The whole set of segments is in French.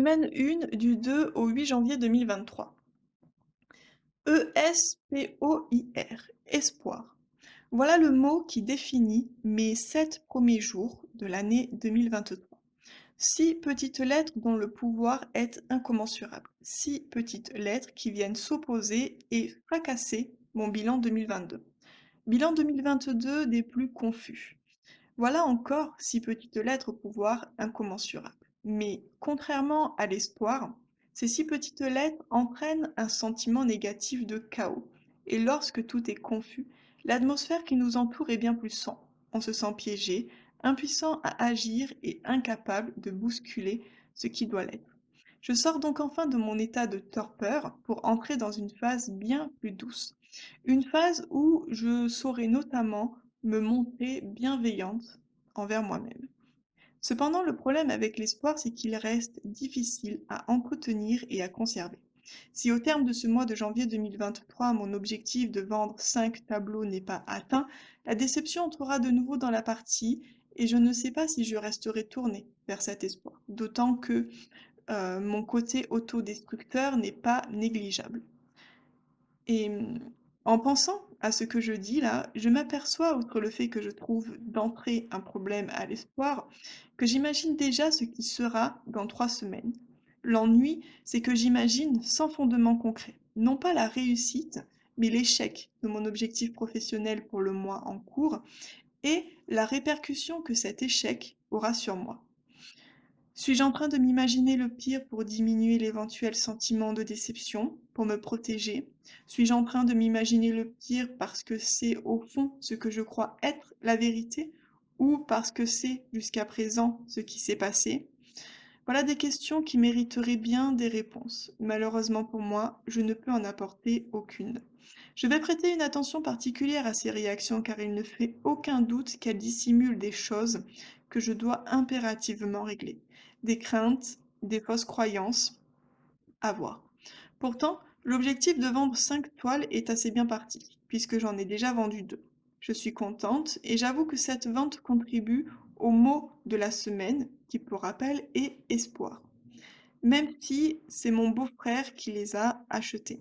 Semaine 1 du 2 au 8 janvier 2023. ESPOIR, espoir. Voilà le mot qui définit mes 7 premiers jours de l'année 2023. 6 petites lettres dont le pouvoir est incommensurable. 6 petites lettres qui viennent s'opposer et fracasser mon bilan 2022. Bilan 2022 des plus confus. Voilà encore 6 petites lettres au pouvoir incommensurable. Mais contrairement à l'espoir, ces 6 petites lettres entraînent un sentiment négatif de chaos. Et lorsque tout est confus, l'atmosphère qui nous entoure est bien plus sombre. On se sent piégé, impuissant à agir et incapable de bousculer ce qui doit l'être. Je sors donc enfin de mon état de torpeur pour entrer dans une phase bien plus douce. Une phase où je saurai notamment me montrer bienveillante envers moi-même. Cependant, le problème avec l'espoir, c'est qu'il reste difficile à entretenir et à conserver. Si au terme de ce mois de janvier 2023, mon objectif de vendre 5 tableaux n'est pas atteint, la déception entrera de nouveau dans la partie et je ne sais pas si je resterai tournée vers cet espoir. D'autant que mon côté autodestructeur n'est pas négligeable. Et en pensant à ce que je dis là, je m'aperçois, outre le fait que je trouve d'entrée un problème à l'espoir, que j'imagine déjà ce qui sera dans 3 semaines. L'ennui, c'est que j'imagine sans fondement concret, non pas la réussite, mais l'échec de mon objectif professionnel pour le mois en cours et la répercussion que cet échec aura sur moi. Suis-je en train de m'imaginer le pire pour diminuer l'éventuel sentiment de déception, pour me protéger? Suis-je en train de m'imaginer le pire parce que c'est au fond ce que je crois être la vérité, ou parce que c'est jusqu'à présent ce qui s'est passé? Voilà des questions qui mériteraient bien des réponses. Malheureusement pour moi, je ne peux en apporter aucune. Je vais prêter une attention particulière à ces réactions car il ne fait aucun doute qu'elles dissimulent des choses que je dois impérativement régler. Des craintes, des fausses croyances, à voir. Pourtant, l'objectif de vendre 5 toiles est assez bien parti, puisque j'en ai déjà vendu 2. Je suis contente et j'avoue que cette vente contribue au mot de la semaine, qui pour rappel est espoir. Même si c'est mon beau-frère qui les a achetés.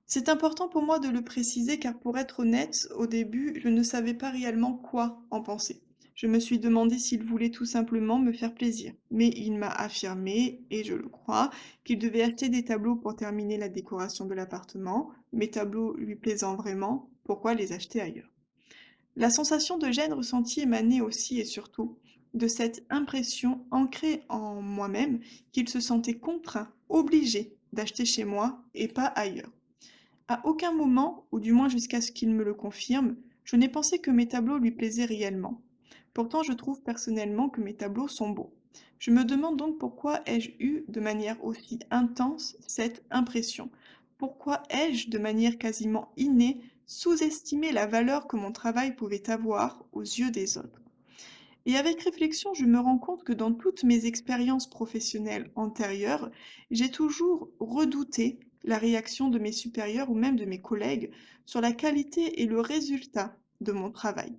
C'est important pour moi de le préciser car pour être honnête, au début, je ne savais pas réellement quoi en penser. Je me suis demandé s'il voulait tout simplement me faire plaisir, mais il m'a affirmé, et je le crois, qu'il devait acheter des tableaux pour terminer la décoration de l'appartement. Mes tableaux lui plaisant vraiment, pourquoi les acheter ailleurs? La sensation de gêne ressentie émanait aussi et surtout de cette impression ancrée en moi-même qu'il se sentait contraint, obligé d'acheter chez moi et pas ailleurs. À aucun moment, ou du moins jusqu'à ce qu'il me le confirme, je n'ai pensé que mes tableaux lui plaisaient réellement. Pourtant, je trouve personnellement que mes tableaux sont beaux. Je me demande donc pourquoi ai-je eu de manière aussi intense cette impression? Pourquoi ai-je, de manière quasiment innée, sous-estimé la valeur que mon travail pouvait avoir aux yeux des autres? Et avec réflexion, je me rends compte que dans toutes mes expériences professionnelles antérieures, j'ai toujours redouté la réaction de mes supérieurs ou même de mes collègues sur la qualité et le résultat de mon travail.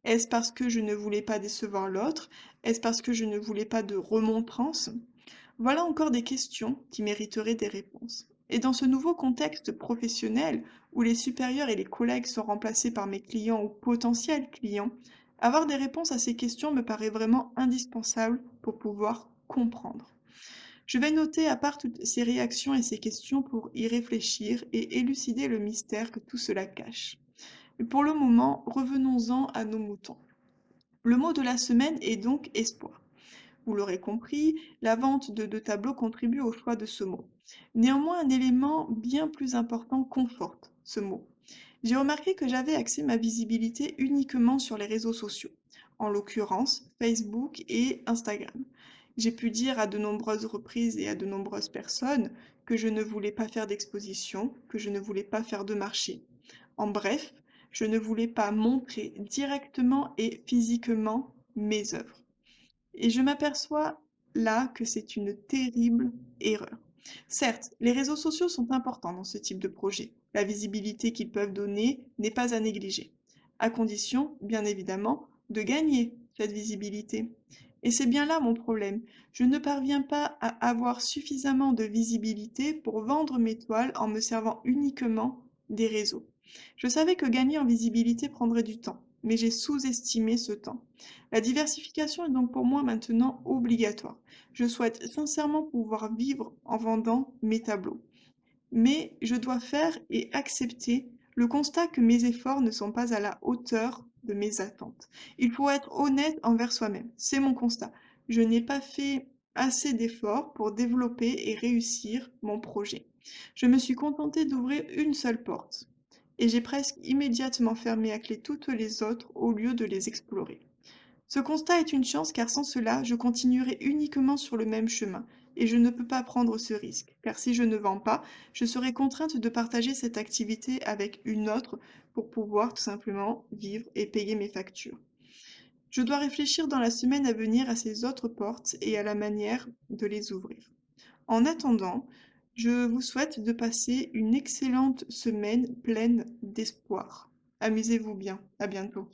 Est-ce parce que je ne voulais pas décevoir l'autre? Est-ce parce que je ne voulais pas de remontrance? Voilà encore des questions qui mériteraient des réponses. Et dans ce nouveau contexte professionnel où les supérieurs et les collègues sont remplacés par mes clients ou potentiels clients, avoir des réponses à ces questions me paraît vraiment indispensable pour pouvoir comprendre. Je vais noter à part toutes ces réactions et ces questions pour y réfléchir et élucider le mystère que tout cela cache. Mais pour le moment, revenons-en à nos moutons. Le mot de la semaine est donc espoir. Vous l'aurez compris, la vente de 2 tableaux contribue au choix de ce mot. Néanmoins, un élément bien plus important conforte ce mot. J'ai remarqué que j'avais axé ma visibilité uniquement sur les réseaux sociaux, en l'occurrence Facebook et Instagram. J'ai pu dire à de nombreuses reprises et à de nombreuses personnes que je ne voulais pas faire d'exposition, que je ne voulais pas faire de marché. En bref, je ne voulais pas montrer directement et physiquement mes œuvres. Et je m'aperçois là que c'est une terrible erreur. Certes, les réseaux sociaux sont importants dans ce type de projet. La visibilité qu'ils peuvent donner n'est pas à négliger, à condition, bien évidemment, de gagner cette visibilité. Et c'est bien là mon problème. Je ne parviens pas à avoir suffisamment de visibilité pour vendre mes toiles en me servant uniquement des réseaux. Je savais que gagner en visibilité prendrait du temps, mais j'ai sous-estimé ce temps. La diversification est donc pour moi maintenant obligatoire. Je souhaite sincèrement pouvoir vivre en vendant mes tableaux. Mais je dois faire et accepter le constat que mes efforts ne sont pas à la hauteur de mes attentes. Il faut être honnête envers soi-même. C'est mon constat. Je n'ai pas fait assez d'efforts pour développer et réussir mon projet. Je me suis contentée d'ouvrir une seule porte et j'ai presque immédiatement fermé à clé toutes les autres au lieu de les explorer. Ce constat est une chance car sans cela, je continuerai uniquement sur le même chemin et je ne peux pas prendre ce risque, car si je ne vends pas, je serai contrainte de partager cette activité avec une autre pour pouvoir tout simplement vivre et payer mes factures. Je dois réfléchir dans la semaine à venir à ces autres portes et à la manière de les ouvrir. En attendant, je vous souhaite de passer une excellente semaine pleine d'espoir. Amusez-vous bien. À bientôt.